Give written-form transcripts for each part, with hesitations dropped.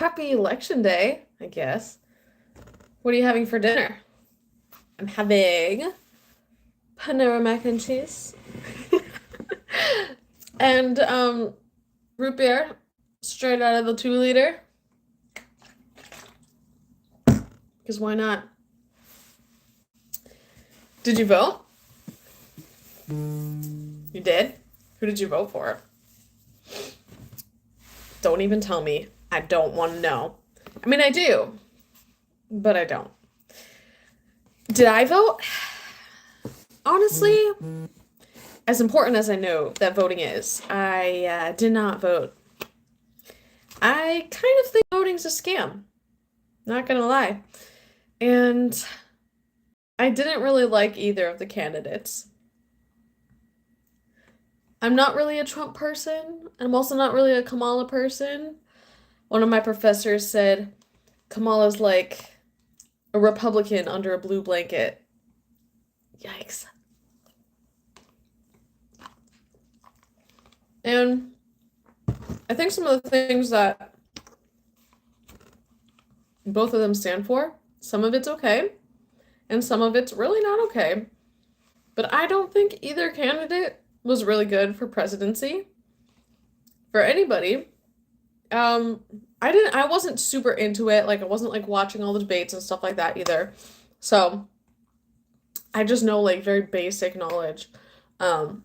Happy election day, I guess. What are you having for dinner? I'm having Panera mac and cheese and root beer straight out of the 2 liter. Because why not? Did you vote? You did? Who did you vote for? Don't even tell me. I don't want to know. I mean, I do, but I don't. Did I vote? Honestly, as important as I know that voting is, I did not vote. I kind of think voting's a scam. Not gonna lie. And I didn't really like either of the candidates. I'm not really a Trump person. I'm also not really a Kamala person. One of my professors said Kamala's like a Republican under a blue blanket. Yikes. And I think some of the things that both of them stand for, some of it's okay, and some of it's really not okay. But I don't think either candidate was really good for presidency. For anybody. I wasn't super into it. Like I wasn't like watching all the debates and stuff like that either. So I just know like very basic knowledge. Um,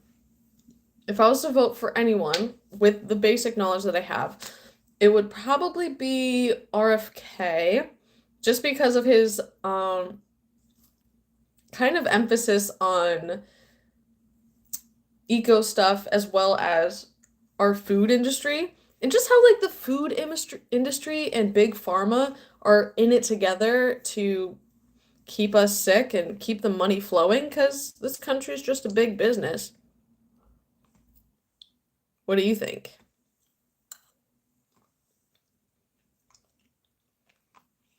if I was to vote for anyone with the basic knowledge that I have, it would probably be RFK, just because of his kind of emphasis on eco stuff as well as our food industry and just how like the food industry and big pharma are in it together to keep us sick and keep the money flowing because this country is just a big business. What do you think?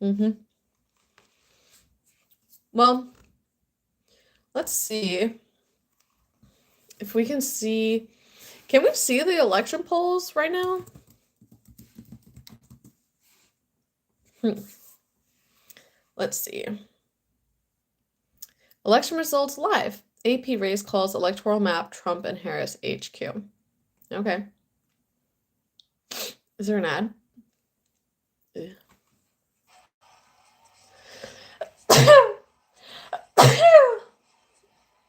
Mm-hmm. Well, let's see if we can see. Can we see the election polls right now? Let's see. Election results live. AP race calls electoral map Trump and Harris HQ. Okay. Is there an ad?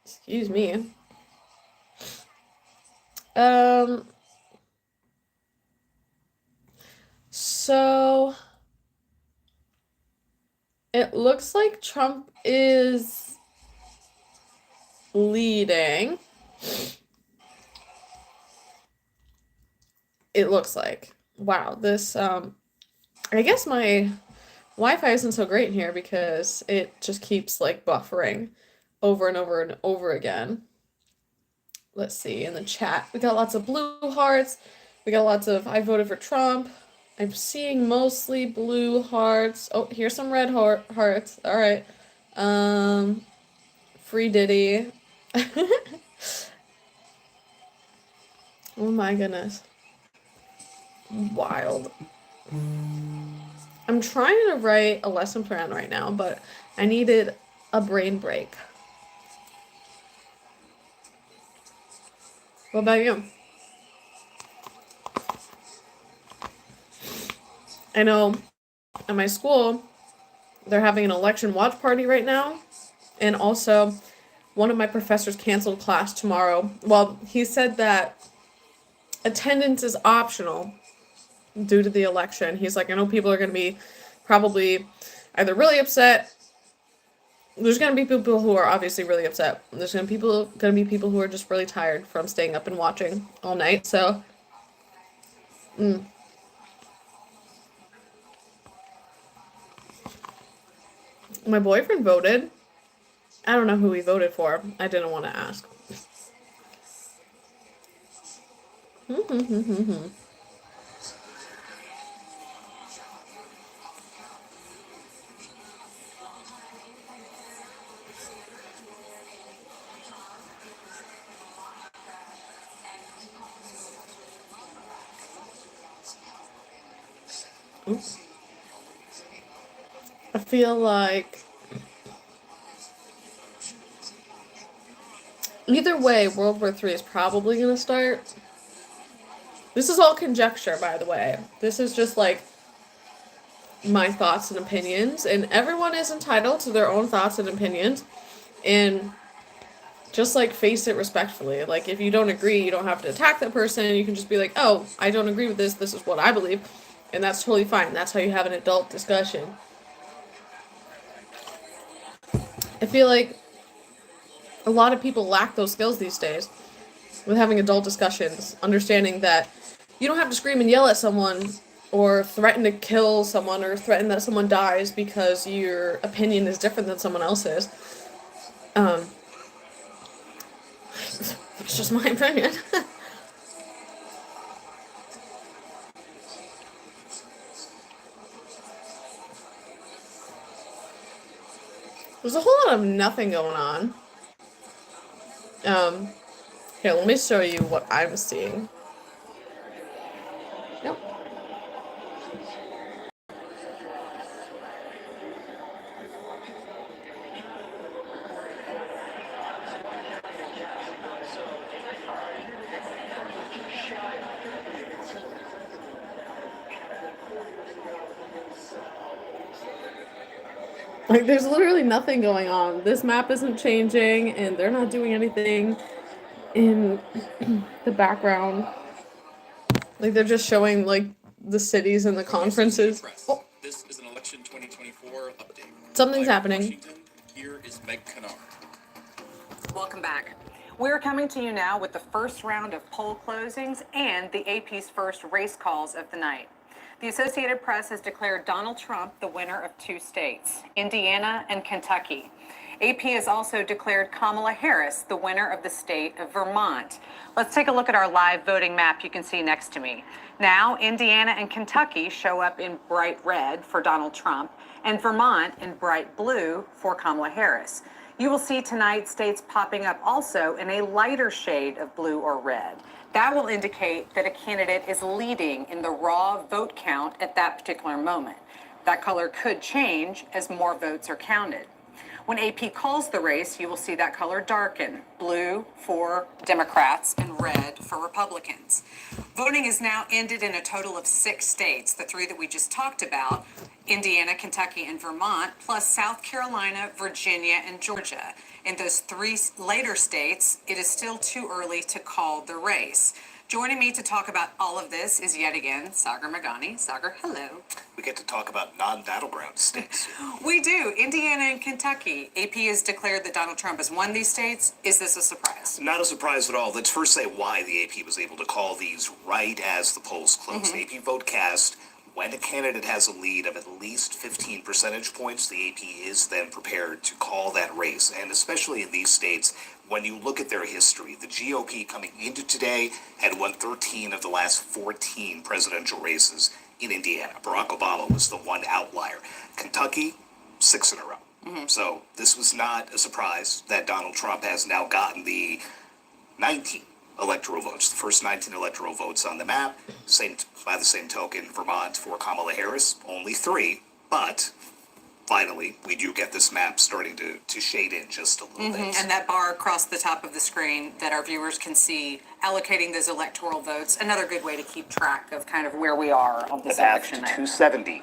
Excuse me. So it looks like Trump is leading. It looks like. Wow, this I guess my Wi-Fi isn't so great in here because it just keeps like buffering over and over and over again. Let's see in the chat. We got lots of blue hearts. We got lots of I voted for Trump. I'm seeing mostly blue hearts. Oh, here's some red hearts. All right. Free Diddy. Oh my goodness. Wild. I'm trying to write a lesson plan right now, but I needed a brain break. What about you? I know at my school, they're having an election watch party right now. And also, one of my professors canceled class tomorrow. Well, he said that attendance is optional due to the election. He's like, I know people are going to be probably either really upset. There's going to be people who are obviously really upset. There's going to be people who are just really tired from staying up and watching all night. So, my boyfriend voted. I don't know who he voted for. I didn't want to ask. I feel like either way, World War III is probably going to start. This is all conjecture, by the way. This is just like my thoughts and opinions, and everyone is entitled to their own thoughts and opinions, and just like face it respectfully. Like, if you don't agree, you don't have to attack that person. You can just be like, oh, I don't agree with this. This is what I believe. And that's totally fine. That's how you have an adult discussion. I feel like a lot of people lack those skills these days with having adult discussions, understanding that you don't have to scream and yell at someone or threaten to kill someone or threaten that someone dies because your opinion is different than someone else's. It's just my opinion. There's a whole lot of nothing going on. Here, let me show you what I'm seeing. Yep. Like, there's literally nothing going on. This map isn't changing, and they're not doing anything in the background. Like, they're just showing, like, the cities and the conferences. Oh. This is an election 2024 update. Something's happening. Washington, here is Meg Kennard. Welcome back. We're coming to you now with the first round of poll closings and the AP's first race calls of the night. The Associated Press has declared Donald Trump the winner of two states, Indiana and Kentucky. AP has also declared Kamala Harris the winner of the state of Vermont. Let's take a look at our live voting map you can see next to me. Now, Indiana and Kentucky show up in bright red for Donald Trump and Vermont in bright blue for Kamala Harris. You will see tonight states popping up also in a lighter shade of blue or red. That will indicate that a candidate is leading in the raw vote count at that particular moment. That color could change as more votes are counted. When AP calls the race, you will see that color darken, blue for Democrats and red for Republicans. Voting is now ended in a total of 6 states, the 3 that we just talked about, Indiana, Kentucky, and Vermont, plus South Carolina, Virginia, and Georgia. In those 3 later states, it is still too early to call the race. Joining me to talk about all of this is yet again Sagar Magani. Sagar, hello. We get to talk about non-battleground states. We do. Indiana and Kentucky. AP has declared that Donald Trump has won these states. Is this a surprise? Not a surprise at all. Let's first say why the AP was able to call these right as the polls closed. The AP vote cast. When a candidate has a lead of at least 15 percentage points, the AP is then prepared to call that race. And especially in these states, when you look at their history, the GOP coming into today had won 13 of the last 14 presidential races in Indiana. Barack Obama was the one outlier. Kentucky, 6 in a row. So this was not a surprise that Donald Trump has now gotten the 19 electoral votes, the first 19 electoral votes on the map. By the same token, Vermont for Kamala Harris, only 3, but finally, we do get this map starting to shade in just a little bit. And that bar across the top of the screen that our viewers can see, allocating those electoral votes, another good way to keep track of kind of where we are on this The path election to night. 270.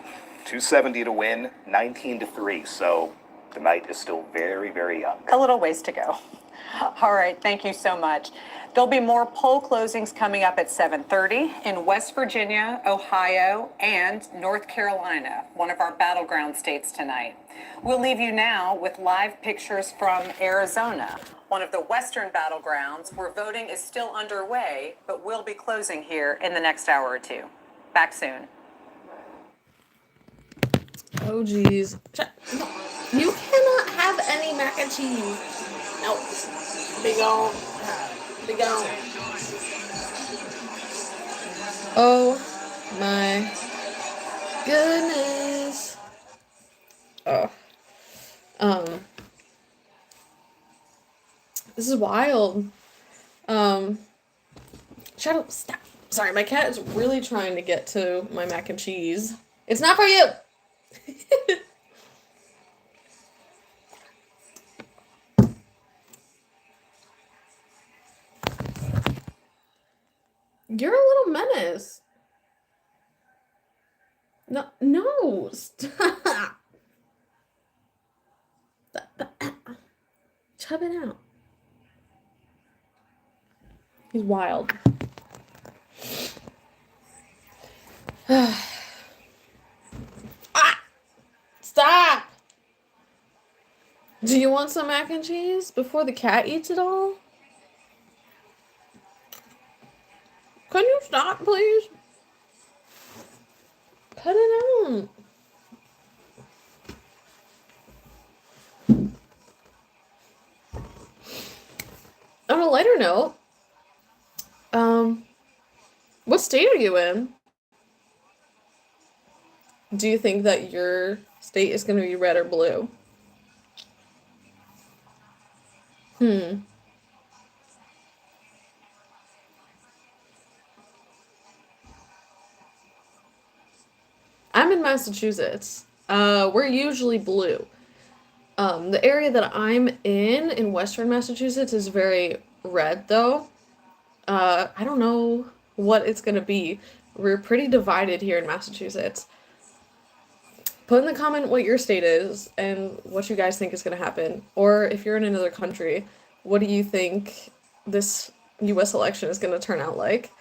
270 to win, 19 to 3. So the night is still very, very young. A little ways to go. All right, thank you so much. There'll be more poll closings coming up at 7:30 in West Virginia, Ohio, and North Carolina, one of our battleground states tonight. We'll leave you now with live pictures from Arizona, one of the western battlegrounds where voting is still underway, but will be closing here in the next hour or two. Back soon. Oh, geez. You cannot have any mac and cheese. Nope. Be gone. Be gone. Oh my goodness. Oh. This is wild. Shut up. Stop. Sorry, my cat is really trying to get to my mac and cheese. It's not for you. You're a little menace. No, stop. Chub it out. He's wild. Stop! Do you want some mac and cheese before the cat eats it all? Can you stop, please? Cut it out. On a lighter note, what state are you in? Do you think that your state is going to be red or blue? I'm in Massachusetts. We're usually blue. The area that I'm in Western Massachusetts is very red, though. I don't know what it's gonna be. We're pretty divided here in Massachusetts. Put in the comment what your state is and what you guys think is gonna happen. Or if you're in another country, what do you think this US election is gonna turn out like?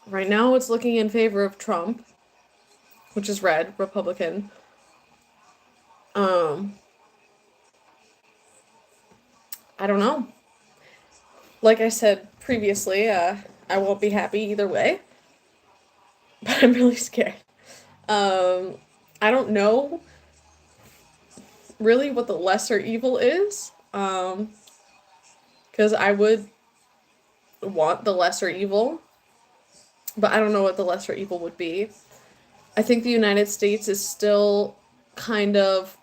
Right now, it's looking in favor of Trump, which is red, Republican. I don't know. Like I said previously, I won't be happy either way, but I'm really scared. I don't know really what the lesser evil is, because I would want the lesser evil, but I don't know what the lesser evil would be. I think the United States is still kind of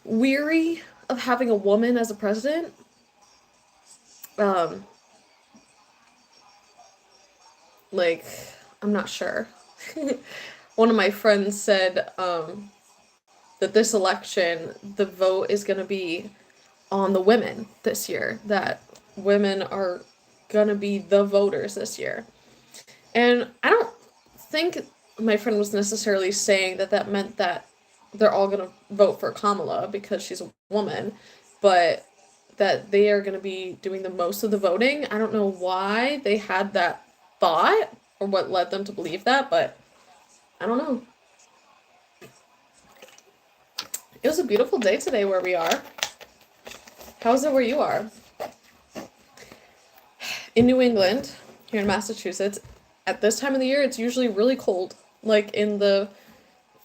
weary of having a woman as a president. Like, I'm not sure. One of my friends said that this election, the vote is going to be on the women this year, that women are going to be the voters this year. And I don't think my friend was necessarily saying that that meant that they're all going to vote for Kamala because she's a woman, but that they are going to be doing the most of the voting. I don't know why they had that thought or what led them to believe that, but I don't know. It was a beautiful day today where we are. How's it where you are? In New England, here in Massachusetts, at this time of the year, it's usually really cold, like in the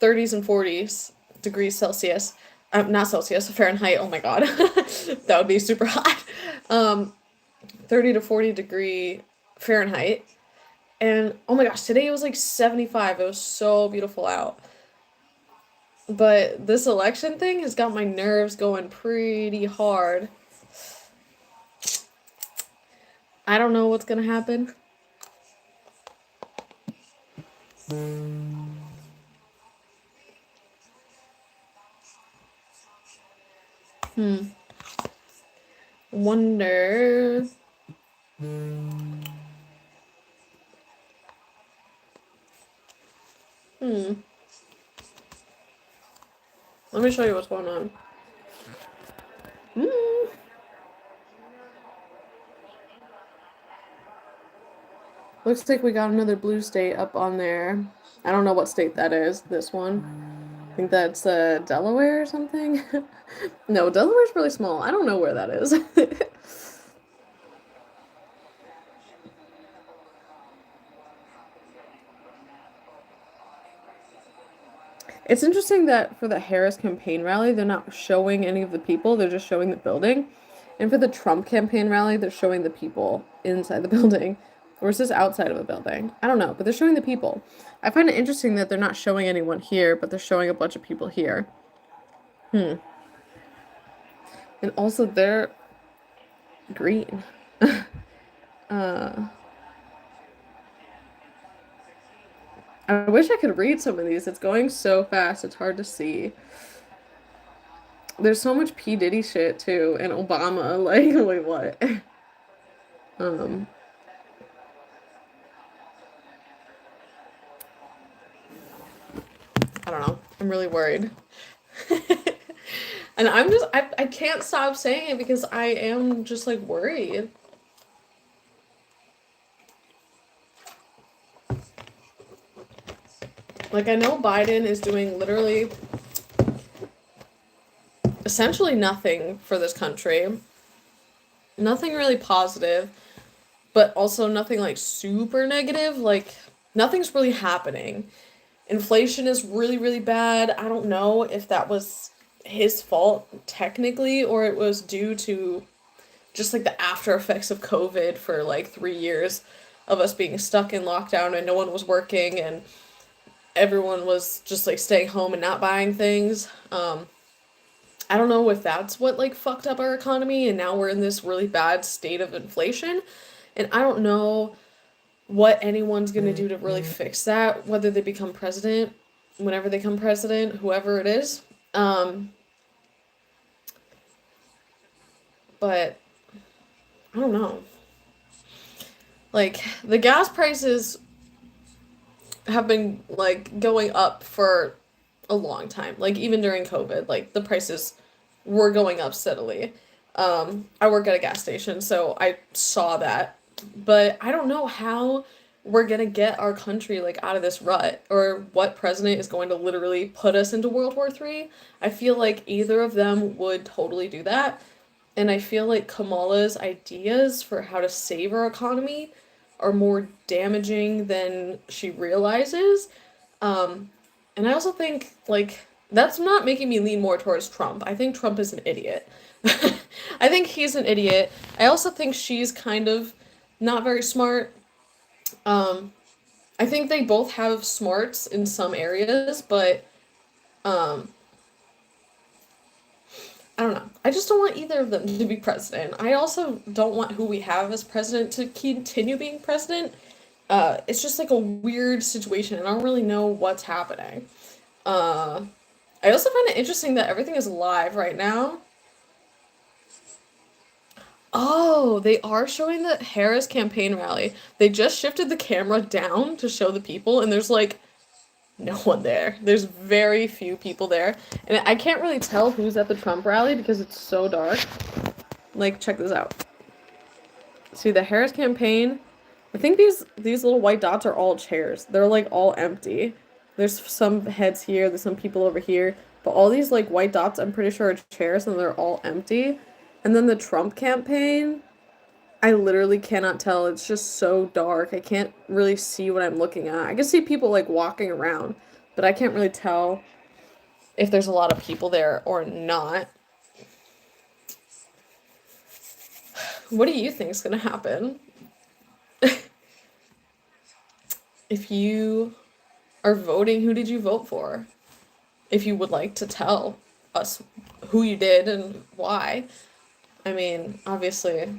30s and 40s degrees Celsius. Not Celsius, Fahrenheit. Oh my god. That would be super hot. 30 to 40 degree Fahrenheit. And oh my gosh, today it was like 75. It was so beautiful out. But this election thing has got my nerves going pretty hard. I don't know what's gonna happen. Wonder. Let me show you what's going on. Looks like we got another blue state up on there. I don't know what state that is, this one. I think that's Delaware or something. No, Delaware's really small. I don't know where that is. It's interesting that for the Harris campaign rally, they're not showing any of the people, they're just showing the building. And for the Trump campaign rally, they're showing the people inside the building. Or is this outside of a building? I don't know, but they're showing the people. I find it interesting that they're not showing anyone here, but they're showing a bunch of people here. And also, they're green. I wish I could read some of these. It's going so fast, it's hard to see. There's so much P. Diddy shit too, and Obama. Like, wait, what? Um, I don't know. I'm really worried. And I can't stop saying it because I am just like worried. Like, I know Biden is doing literally essentially nothing for this country. Nothing really positive, but also nothing like super negative. Like, nothing's really happening. Inflation is really, really bad. I don't know if that was his fault technically or it was due to just like the after effects of COVID for like 3 years of us being stuck in lockdown and no one was working and everyone was just like staying home and not buying things. I don't know if that's what like fucked up our economy and now we're in this really bad state of inflation. And I don't know what anyone's gonna do to really fix that, whether they become president, whenever they become president, whoever it is. But I don't know. Like, the gas prices have been like going up for a long time. Like, even during COVID, like the prices were going up steadily. I work at a gas station, so I saw that. But I don't know how we're gonna get our country like out of this rut or what president is going to literally put us into World War III. I feel like either of them would totally do that. And I feel like Kamala's ideas for how to save our economy are more damaging than she realizes. And I also think, like, that's not making me lean more towards Trump. I think Trump is an idiot. I think he's an idiot. I also think she's kind of not very smart. I think they both have smarts in some areas, but I don't know. I just don't want either of them to be president. I also don't want who we have as president to continue being president. It's just like a weird situation, and I don't really know what's happening. I also find it interesting that everything is live right now. Oh, they are showing the Harris campaign rally. They just shifted the camera down to show the people, and there's like no one there. There's very few people there. And I can't really tell who's at the Trump rally because it's so dark. Like, check this out. See, the Harris campaign, I think these little white dots are all chairs. They're like all empty. There's some heads here, there's some people over here, but all these like white dots I'm pretty sure are chairs and they're all empty. And then the Trump campaign, I literally cannot tell. It's just so dark. I can't really see what I'm looking at. I can see people like walking around, but I can't really tell if there's a lot of people there or not. What do you think is going to happen? If you are voting, who did you vote for? If you would like to tell us who you did and why. I mean, obviously,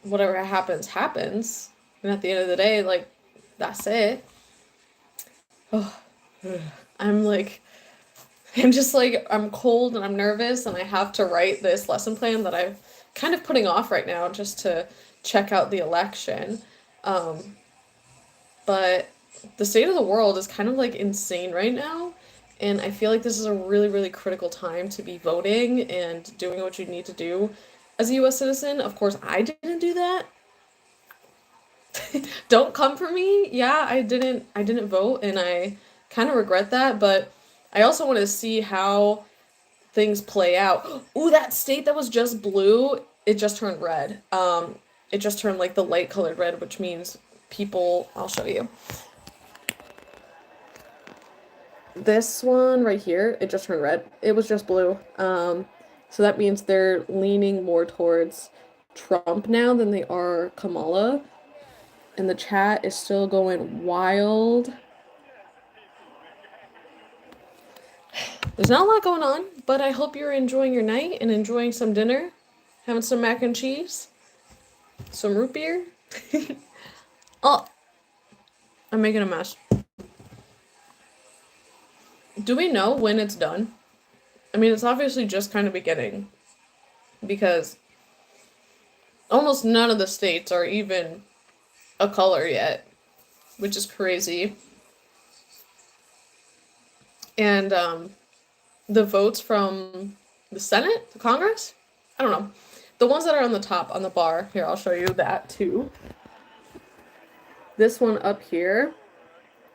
whatever happens, happens. And at the end of the day, like, that's it. Oh, I'm like, I'm just like, I'm cold and I'm nervous and I have to write this lesson plan that I'm kind of putting off right now just to check out the election. But the state of the world is kind of like insane right now. And I feel like this is a really, really critical time to be voting and doing what you need to do as a US citizen. Of course, I didn't do that. Don't come for me. Yeah, I didn't vote and I kind of regret that, but I also want to see how things play out. Ooh, that state that was just blue, it just turned red. It just turned like the light colored red, which means people, I'll show you. This one right here, it just turned red. It was just blue. So that means they're leaning more towards Trump now than they are Kamala. And the chat is still going wild. There's not a lot going on, but I hope you're enjoying your night and enjoying some dinner. Having some mac and cheese. Some root beer. Oh, I'm making a mess. Do we know when it's done? I mean, it's obviously just kind of beginning. Because almost none of the states are even a color yet, which is crazy. And the votes from the Senate, the Congress, I don't know. The ones that are on the top on the bar, here, I'll show you that too. This one up here,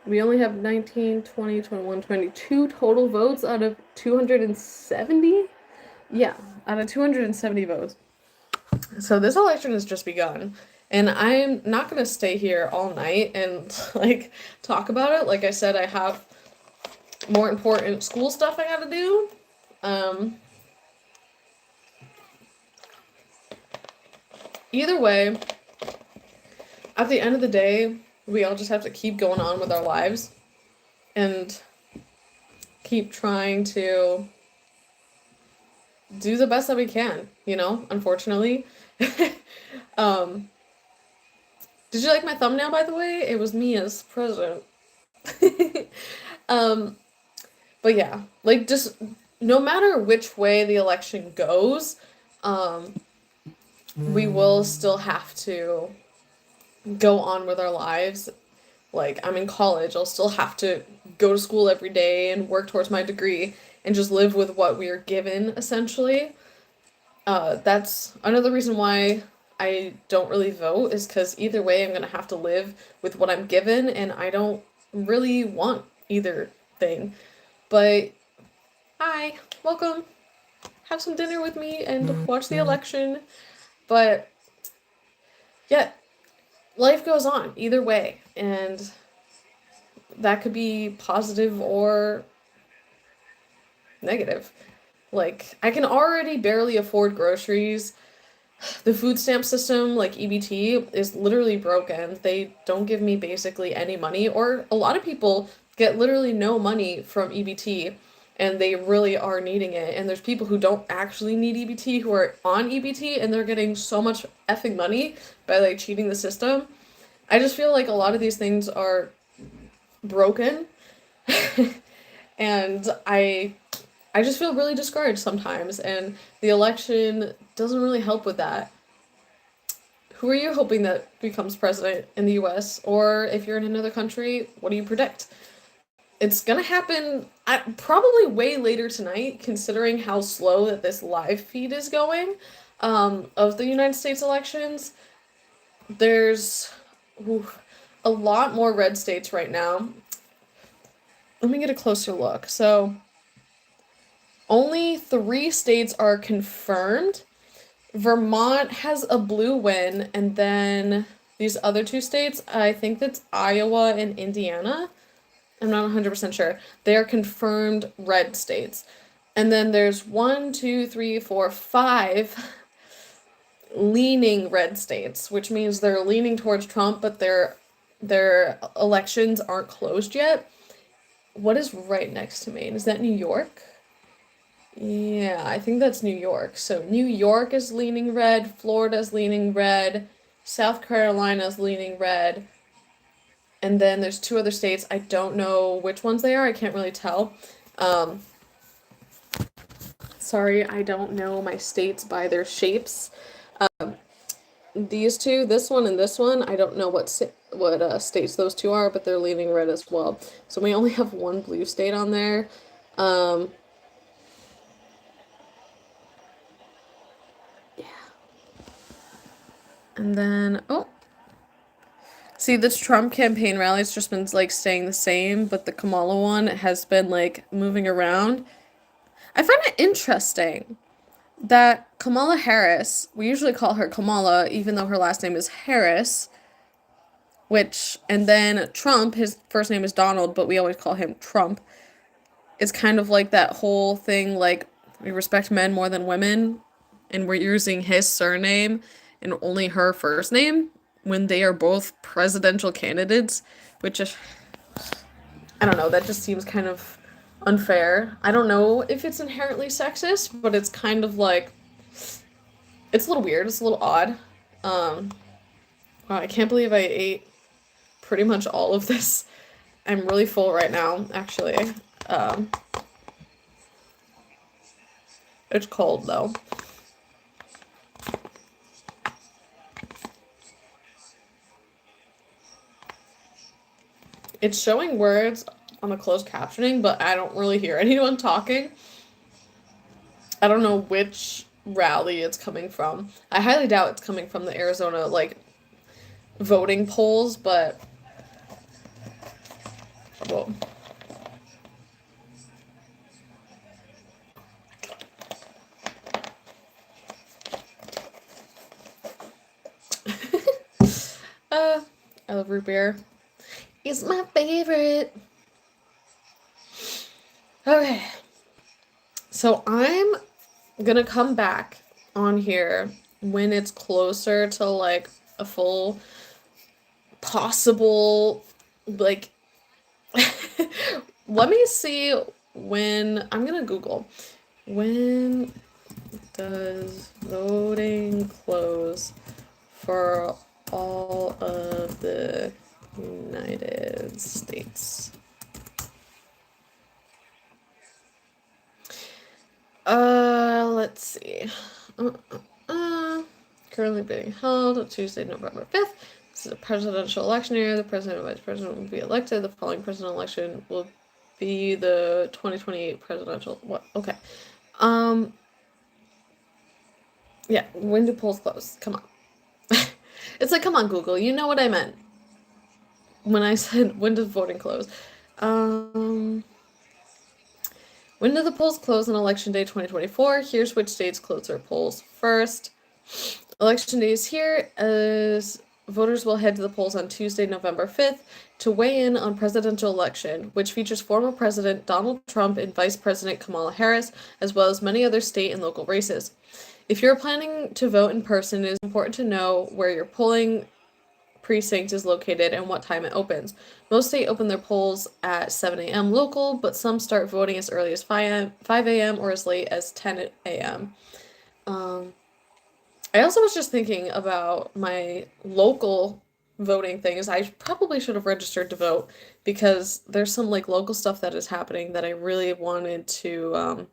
we only have 19, 20, 21, 22 total votes out of 270? Yeah, out of 270 votes. So this election has just begun. And I'm not going to stay here all night and, like, talk about it. Like I said, I have more important school stuff I gotta do. Either way, at the end of the day, we all just have to keep going on with our lives and keep trying to do the best that we can, you know, unfortunately. Did you like my thumbnail, by the way? It was me as president. But yeah, like, just no matter which way the election goes, we will still have to go on with our lives. Like, I'm in college, I'll still have to go to school every day and work towards my degree and just live with what we are given, essentially. That's another reason why I don't really vote, is because either way I'm gonna have to live with what I'm given, and I don't really want either thing. But, hi, welcome. Have some dinner with me and watch the election. But, yeah, life goes on either way, and that could be positive or negative. Like, I can already barely afford groceries. The food stamp system, like EBT, is literally broken. They don't give me basically any money, or a lot of people get literally no money from EBT, and they really are needing it. And there's people who don't actually need EBT who are on EBT, and they're getting so much effing money by, like, cheating the system. I just feel like a lot of these things are broken, and I just feel really discouraged sometimes, and the election doesn't really help with that. Who are you hoping that becomes president in the US? Or if you're in another country, what do you predict? It's gonna happen probably way later tonight, considering how slow that this live feed is going, of the United States elections. There's a lot more red states right now. Let me get a closer look. So, only 3 states are confirmed. Vermont has a blue win, and then these other 2 states, I think that's Iowa and Indiana. I'm not 100% sure. They are confirmed red states. And then there's 1, 2, 3, 4, 5 leaning red states, which means they're leaning towards Trump, but their elections aren't closed yet. What is right next to Maine? Is that New York? Yeah, I think that's New York. So New York is leaning red, Florida's leaning red, South Carolina's leaning red, and then there's 2 other states. I don't know which ones they are. I can't really tell. Sorry, I don't know my states by their shapes. These 2, this one and this one, I don't know what states those 2 are, but they're leaning red as well. So we only have 1 blue state on there. And then, see, this Trump campaign rally's just been, like, staying the same, but the Kamala one has been, like, moving around. I find it interesting that Kamala Harris, we usually call her Kamala, even though her last name is Harris, and then Trump, his first name is Donald, but we always call him Trump. It's kind of like that whole thing, like, we respect men more than women, and we're using his surname and only her first name when they are both presidential candidates, which is, I don't know, that just seems kind of unfair. I don't know if it's inherently sexist, but it's kind of like, it's a little weird, it's a little odd. Wow, I can't believe I ate pretty much all of this. I'm really full right now, actually. It's cold though. It's showing words on the closed captioning, but I don't really hear anyone talking. I don't know which rally it's coming from. I highly doubt it's coming from the Arizona, like, voting polls, but... Whoa. I love root beer. It's my favorite. Okay. So I'm gonna come back on here when it's closer to like a full possible, like, let me see when, I'm gonna Google, when does voting close for all of the United States? Let's see. Currently being held on Tuesday, November 5th. This is a presidential election year. The president and vice president will be elected. The following presidential election will be the 2028 presidential. What? Okay. Yeah, when do polls close? Come on. It's like, come on, Google. You know what I meant when I said, when does voting close? When do the polls close on Election Day 2024? Here's which states close their polls first. Election Day is here, as voters will head to the polls on Tuesday, November 5th, to weigh in on presidential election, which features former President Donald Trump and Vice President Kamala Harris, as well as many other state and local races. If you're planning to vote in person, it is important to know where your polling precinct is located and what time it opens. Most states open their polls at 7 a.m. local, but some start voting as early as 5 a.m. or as late as 10 a.m. I also was just thinking about my local voting things. I probably should have registered to vote because there's some like local stuff that is happening that I really wanted to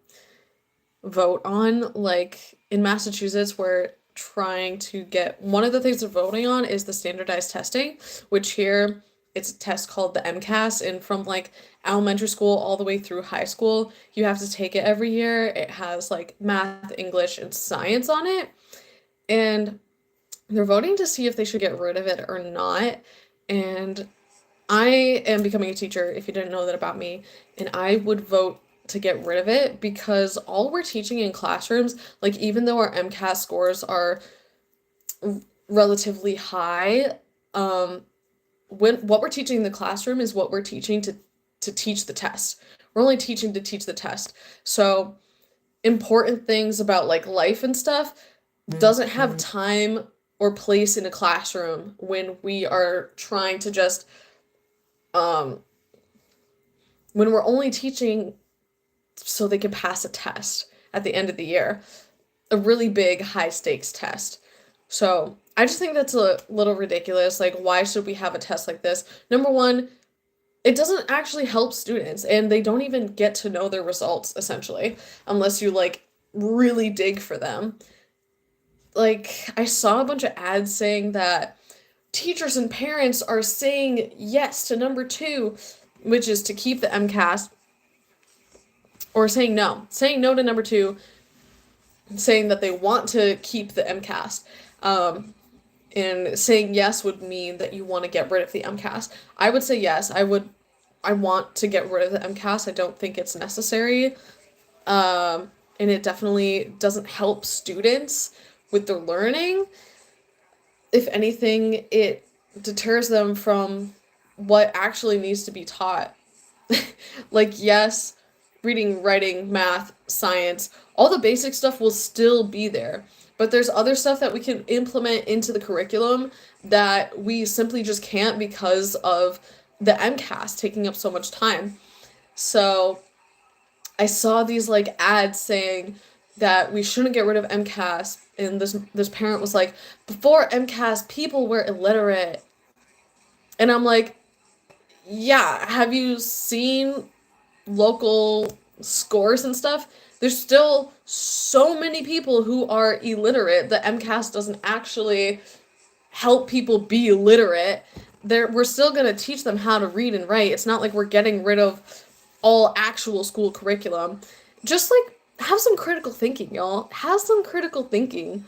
vote on. Like in Massachusetts, we're trying to get, one of the things they're voting on is the standardized testing, which here it's a test called the MCAS, and from like elementary school all the way through high school, you have to take it every year. It has like math, English, and science on it, and they're voting to see if they should get rid of it or not. And I am becoming a teacher, if you didn't know that about me, and I would vote to get rid of it because all we're teaching in classrooms, like even though our MCAS scores are relatively high, what we're teaching in the classroom is what we're teaching to teach the test. We're only teaching to teach the test. So important things about like life and stuff doesn't have time or place in a classroom when we are trying to just when we're only teaching so they can pass a test at the end of the year, a really big high stakes test. So I just think that's a little ridiculous. Like, why should we have a test like this? Number one, it doesn't actually help students, and they don't even get to know their results, essentially, unless you, like, really dig for them. Like, I saw a bunch of ads saying that teachers and parents are saying yes to number 2, which is to keep the MCAS, or saying no to number 2, saying that they want to keep the MCAS. And saying yes would mean that you want to get rid of the MCAS. I would say yes. I want to get rid of the MCAS. I don't think it's necessary. And it definitely doesn't help students with their learning. If anything, it deters them from what actually needs to be taught. Like, yes, reading, writing, math, science, all the basic stuff will still be there. But there's other stuff that we can implement into the curriculum that we simply just can't because of the MCAS taking up so much time. So I saw these like ads saying that we shouldn't get rid of MCAS, and this parent was like, before MCAS, people were illiterate. And I'm like, yeah, have you seen local scores and stuff? There's still so many people who are illiterate that MCAS doesn't actually help people be literate. We're still going to teach them how to read and write. It's not like we're getting rid of all actual school curriculum. Just like have some critical thinking, y'all. Have some critical thinking.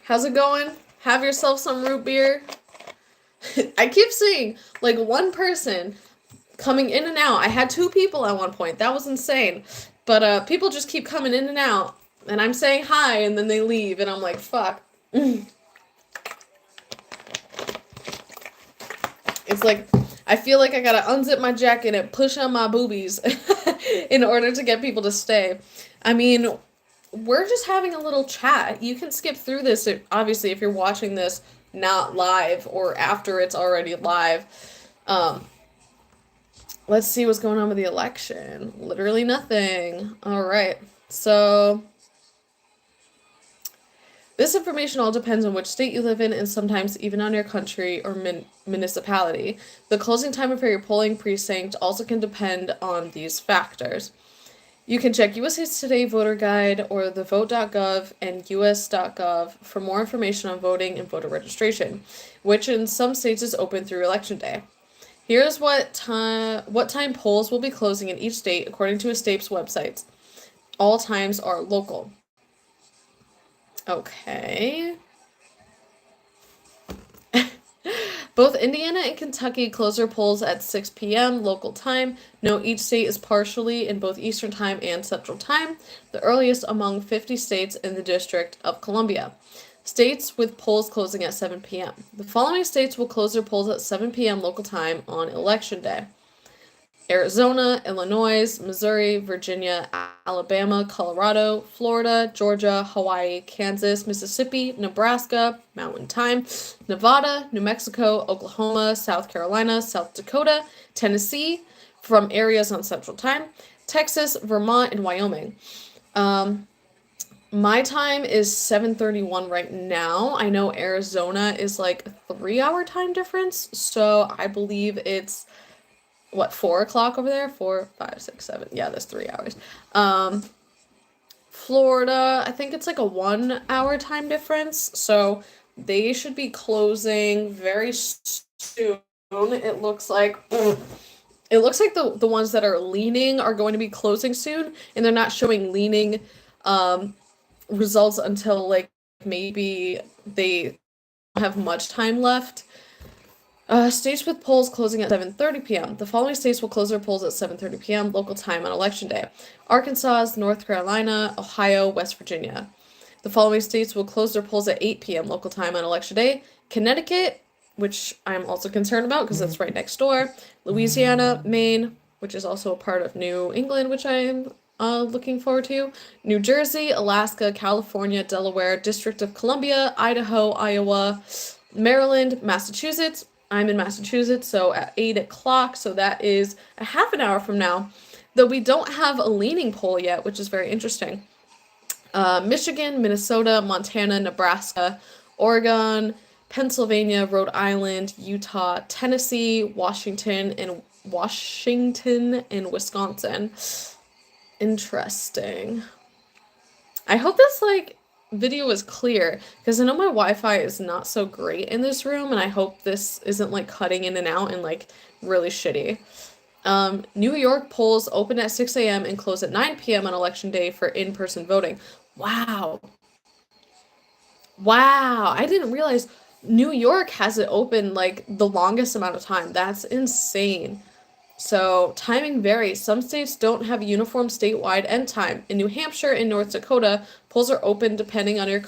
How's it going? Have yourself some root beer. I keep seeing like one person coming in and out. I had 2 people at one point. That was insane. But people just keep coming in and out. And I'm saying hi and then they leave and I'm like, fuck. It's like I feel like I gotta unzip my jacket and push on my boobies in order to get people to stay. I mean, we're just having a little chat. You can skip through this, obviously, if you're watching this not live or after it's already live. Let's see what's going on with the election. Literally nothing. All right. So this information all depends on which state you live in and sometimes even on your country or municipality. The closing time for your polling precinct also can depend on these factors. You can check USA Today Voter Guide or the vote.gov and us.gov for more information on voting and voter registration, which in some states is open through Election Day. Here's what time polls will be closing in each state according to a state's websites. All times are local. Okay. Both Indiana and Kentucky close their polls at 6 p.m. local time. Note each state is partially in both Eastern Time and Central Time, the earliest among 50 states in the District of Columbia. States with polls closing at 7 p.m. The following states will close their polls at 7 p.m. local time on Election Day: Arizona, Illinois, Missouri, Virginia, Alabama, Colorado, Florida, Georgia, Hawaii, Kansas, Mississippi, Nebraska, Mountain Time, Nevada, New Mexico, Oklahoma, South Carolina, South Dakota, Tennessee, from areas on Central Time, Texas, Vermont, and Wyoming. My time is 7:31 right now. I know Arizona is like a 3-hour time difference, so I believe it's 4 o'clock over there? 4, 5, 6, 7. Yeah, that's 3 hours. Florida, I think it's like a 1-hour time difference. So they should be closing very soon. It looks like the ones that are leaning are going to be closing soon, and they're not showing leaning results until like maybe they have much time left. States with polls closing at 7:30 p.m. The following states will close their polls at 7:30 p.m. local time on Election Day: Arkansas, North Carolina, Ohio, West Virginia. The following states will close their polls at 8 p.m. local time on Election Day: Connecticut, which I'm also concerned about because it's right next door, Louisiana, Maine, which is also a part of New England, which I'm looking forward to, New Jersey, Alaska, California, Delaware, District of Columbia, Idaho, Iowa, Maryland, Massachusetts. I'm in Massachusetts, so at 8 o'clock, so that is a half an hour from now, though we don't have a leaning poll yet, which is very interesting. Michigan, Minnesota, Montana, Nebraska, Oregon, Pennsylvania, Rhode Island, Utah, Tennessee, Washington, and Wisconsin. Interesting. I hope this video is clear because I know my Wi-Fi is not so great in this room, and I hope this isn't like cutting in and out and like really shitty. New York polls open at 6 a.m. and close at 9 p.m. on Election Day for in-person voting. Wow. I didn't realize New York has it open like the longest amount of time. That's insane. So timing varies. Some states don't have a uniform statewide end time. In New Hampshire and North Dakota, polls are open depending on your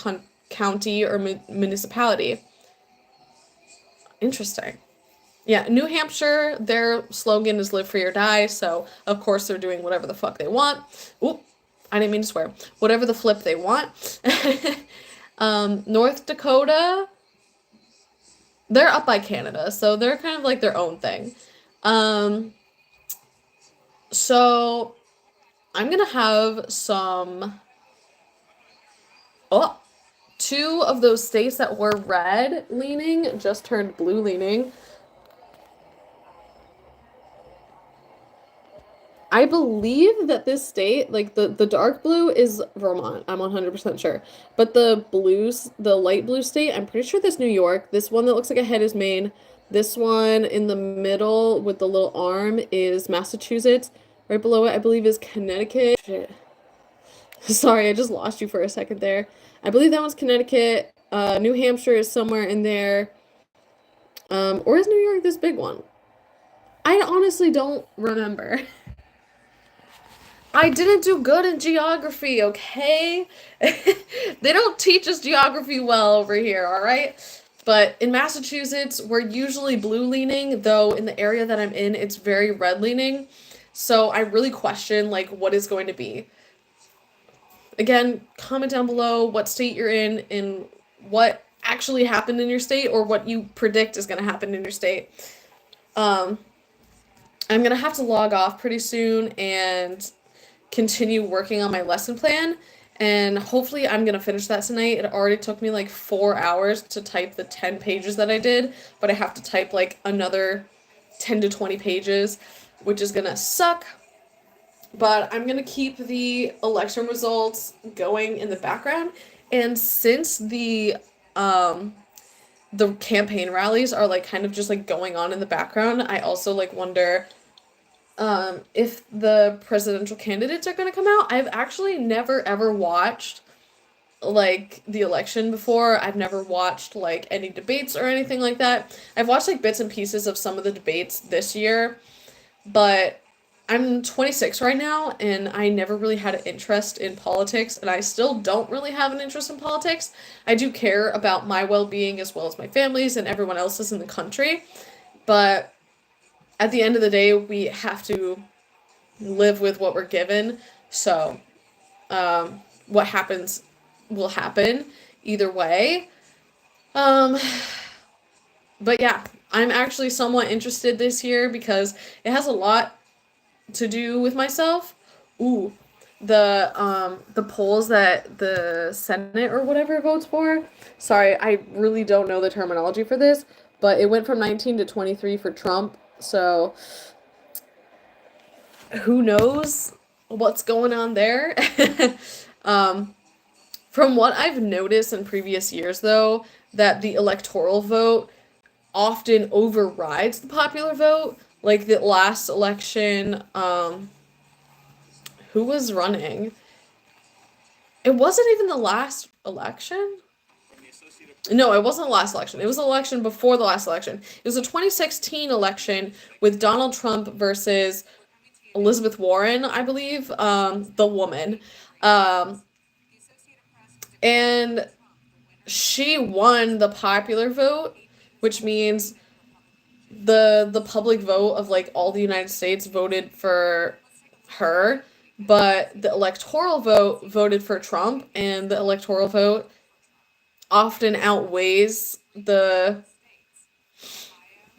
county or municipality. Interesting. Yeah, New Hampshire, their slogan is live free or die, so of course they're doing whatever the fuck they want. Oop, I didn't mean to swear. Whatever the flip they want. North Dakota, they're up by Canada, so they're kind of like their own thing. So I'm gonna have some, two of those states that were red leaning just turned blue leaning. I believe that this state, like the dark blue is Vermont. I'm 100% sure. But the light blue state, I'm pretty sure that's New York. This one that looks like a head is Maine. This one in the middle with the little arm is Massachusetts. Right below it, I believe, is Connecticut. Shit. Sorry, I just lost you for a second there. I believe that one's Connecticut. New Hampshire is somewhere in there. Or is New York this big one? I honestly don't remember. I didn't do good in geography, okay? They don't teach us geography well over here, all right? But in Massachusetts, we're usually blue leaning, though in the area that I'm in, it's very red leaning. So I really question like what is going to be. Again, comment down below what state you're in and what actually happened in your state or what you predict is going to happen in your state. I'm going to have to log off pretty soon and continue working on my lesson plan, and hopefully I'm gonna finish that tonight. It already took me like 4 hours to type the 10 pages that I did, but I have to type like another 10 to 20 pages, which is gonna suck. But I'm gonna keep the election results going in the background, and since the campaign rallies are like kind of just like going on in the background, I also like wonder if the presidential candidates are going to come out. I've actually never ever watched like the election before. I've never watched like any debates or anything like that. I've watched like bits and pieces of some of the debates this year, but I'm 26 right now and I never really had an interest in politics, and I still don't really have an interest in politics. I do care about my well-being as well as my family's and everyone else's in the country, but at the end of the day, we have to live with what we're given. So, what happens will happen either way. But yeah, I'm actually somewhat interested this year because it has a lot to do with myself. Ooh, the polls that the Senate or whatever votes for. Sorry, I really don't know the terminology for this, but it went from 19 to 23 for Trump. So who knows what's going on there? From what I've noticed in previous years, though, that the electoral vote often overrides the popular vote. Like the last election, who was running? It wasn't even the last election. No, it wasn't the last election. It was the election before the last election. It was a 2016 election with Donald Trump versus Elizabeth Warren, I believe, the woman. And she won the popular vote, which means the public vote of like all the United States voted for her, but the electoral vote voted for Trump, and the electoral vote often outweighs the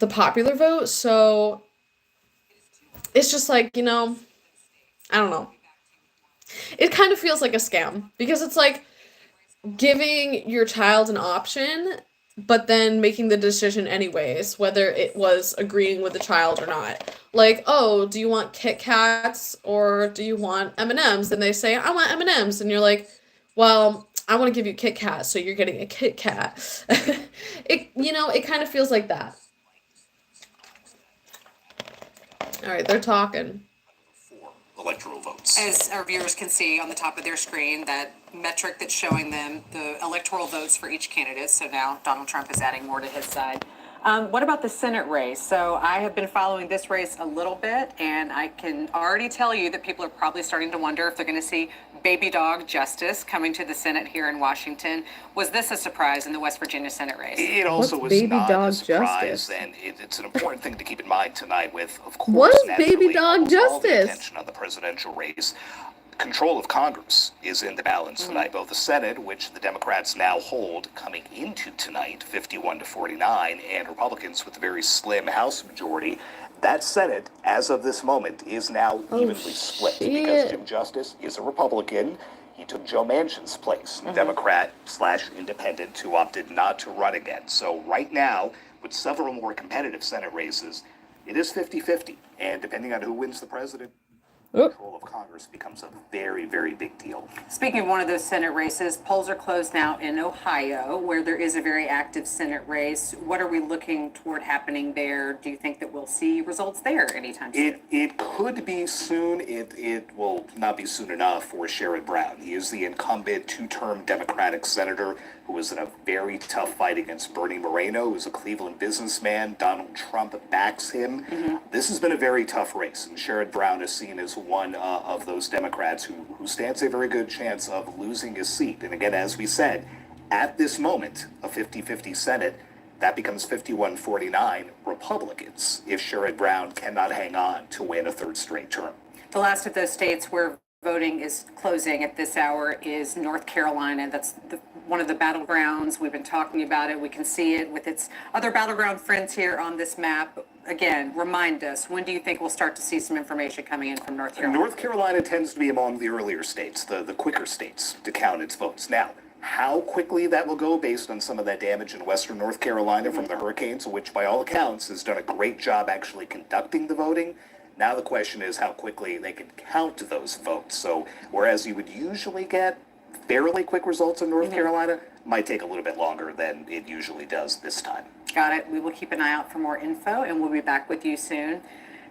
popular vote. So it's just like, I don't know. It kind of feels like a scam because it's like giving your child an option, but then making the decision anyways, whether it was agreeing with the child or not. Like, oh, do you want Kit Kats or do you want M&Ms? And they say, I want M&Ms. And you're like, well, I want to give you Kit Kat, so you're getting a Kit Kat. It kind of feels like that. All right, they're talking. Electoral votes. As our viewers can see on the top of their screen, that metric that's showing them the electoral votes for each candidate. So now Donald Trump is adding more to his side. What about the Senate race? So I have been following this race a little bit, and I can already tell you that people are probably starting to wonder if they're going to see baby dog Justice coming to the Senate here in Washington. Was this a surprise in the West Virginia Senate race? It also What's was baby not dog a surprise, justice? and it's an important thing to keep in mind tonight with, of course, What is naturally, baby dog almost all the justice? attention on the presidential race. Control of Congress is in the balance tonight. Both the Senate, which the Democrats now hold coming into tonight, 51 to 49, and Republicans with a very slim House majority. That Senate, as of this moment, is now evenly split because Jim Justice is a Republican. He took Joe Manchin's place, Democrat/independent, who opted not to run again. So right now, with several more competitive Senate races, it is 50-50. And depending on who wins the president. Oh. control of Congress becomes a very, very big deal. Speaking of one of those Senate races, polls are closed now in Ohio, where there is a very active Senate race. What are we looking toward happening there? Do you think that we'll see results there anytime soon? It could be soon. It will not be soon enough for Sherrod Brown. He is the incumbent two-term Democratic senator who was in a very tough fight against Bernie Moreno, who's a Cleveland businessman. Donald Trump backs him. This has been a very tough race, and Sherrod Brown is seen as one of those Democrats who stands a very good chance of losing his seat. And again, as we said, at this moment, a 50-50 Senate, that becomes 51-49 Republicans if Sherrod Brown cannot hang on to win a third straight term. The last of those states where voting is closing at this hour is North Carolina. That's one of the battlegrounds. We've been talking about it. We can see it with its other battleground friends here on this map. Again, remind us, when do you think we'll start to see some information coming in from North Carolina? North Carolina tends to be among the earlier states, the quicker states to count its votes. Now, how quickly that will go based on some of that damage in western North Carolina from the hurricanes, which by all accounts has done a great job actually conducting the voting. Now the question is how quickly they can count those votes. So whereas you would usually get fairly quick results in North Carolina, might take a little bit longer than it usually does this time. Got it. We will keep an eye out for more info, and we'll be back with you soon.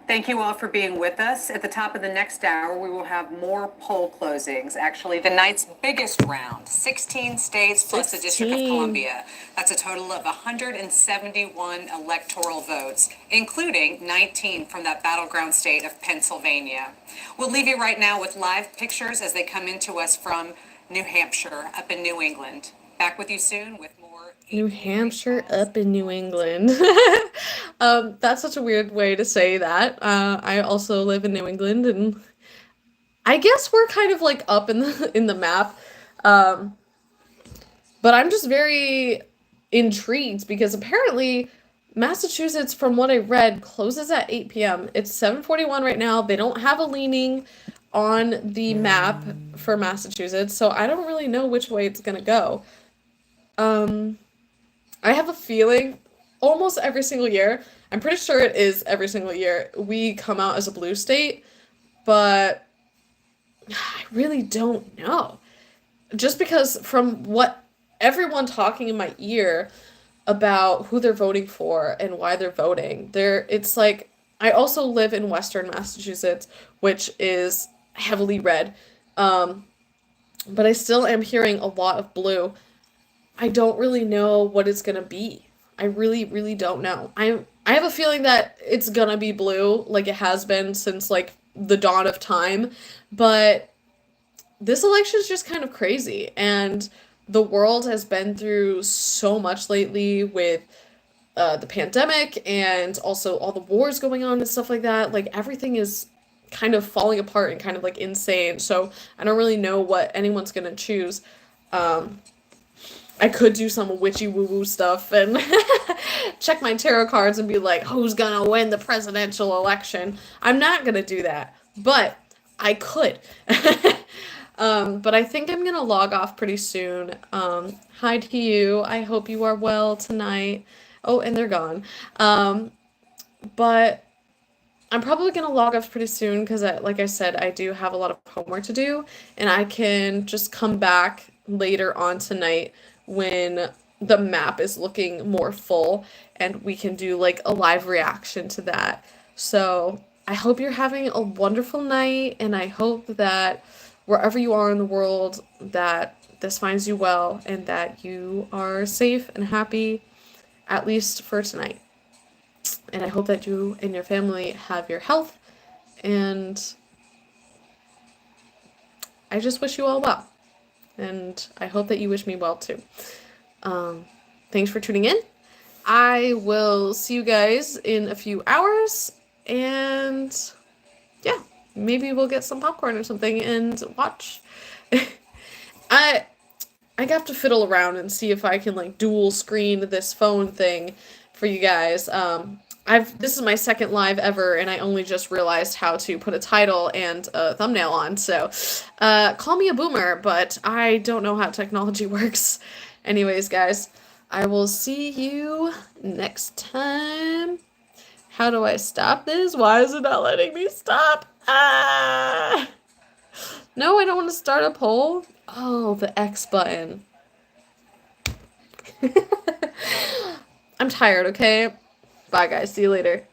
Thank you all for being with us. At the top of the next hour, we will have more poll closings. Actually, the night's biggest round, 16 states plus the District of 16. Columbia. That's a total of 171 electoral votes, including 19 from that battleground state of Pennsylvania. We'll leave you right now with live pictures as they come into us from New Hampshire up in New England. Back with you soon with more. New Hampshire up in New England. That's such a weird way to say that. I also live in New England, and I guess we're kind of like up in the map. But I'm just very intrigued because apparently Massachusetts, from what I read, closes at 8 p.m. It's 7:41 right now. They don't have a leaning on the map for Massachusetts, so I don't really know which way it's gonna go. I have a feeling almost every single year, I'm pretty sure it is every single year, we come out as a blue state, but I really don't know. Just because from what everyone talking in my ear about who they're voting for and why they're voting, it's like, I also live in Western Massachusetts, which is heavily red, but I still am hearing a lot of blue. I don't really know what it's gonna be. I really, really don't know. I have a feeling that it's gonna be blue, like it has been since like the dawn of time, but this election is just kind of crazy, and the world has been through so much lately with the pandemic and also all the wars going on and stuff like that. Like everything is kind of falling apart and kind of like insane. So I don't really know what anyone's gonna choose. I could do some witchy woo-woo stuff and check my tarot cards and be like, who's gonna win the presidential election? I'm not gonna do that, but I could. But I think I'm gonna log off pretty soon. Hi to you. I hope you are well tonight. Oh, and they're gone. But I'm probably gonna log off pretty soon because, like I said, I do have a lot of homework to do, and I can just come back later on tonight when the map is looking more full and we can do like a live reaction to that. So I hope you're having a wonderful night, and I hope that wherever you are in the world that this finds you well and that you are safe and happy, at least for tonight. And I hope that you and your family have your health, and I just wish you all well. And I hope that you wish me well too. Thanks for tuning in. I will see you guys in a few hours, and yeah, maybe we'll get some popcorn or something and watch. I have to fiddle around and see if I can like dual screen this phone thing for you guys. This is my second live ever, and I only just realized how to put a title and a thumbnail on, so call me a boomer, but I don't know how technology works. Anyways, guys, I will see you next time. How do I stop this? Why is it not letting me stop? Ah! No, I don't want to start a poll. Oh, the X button. I'm tired, okay? Bye, guys. See you later.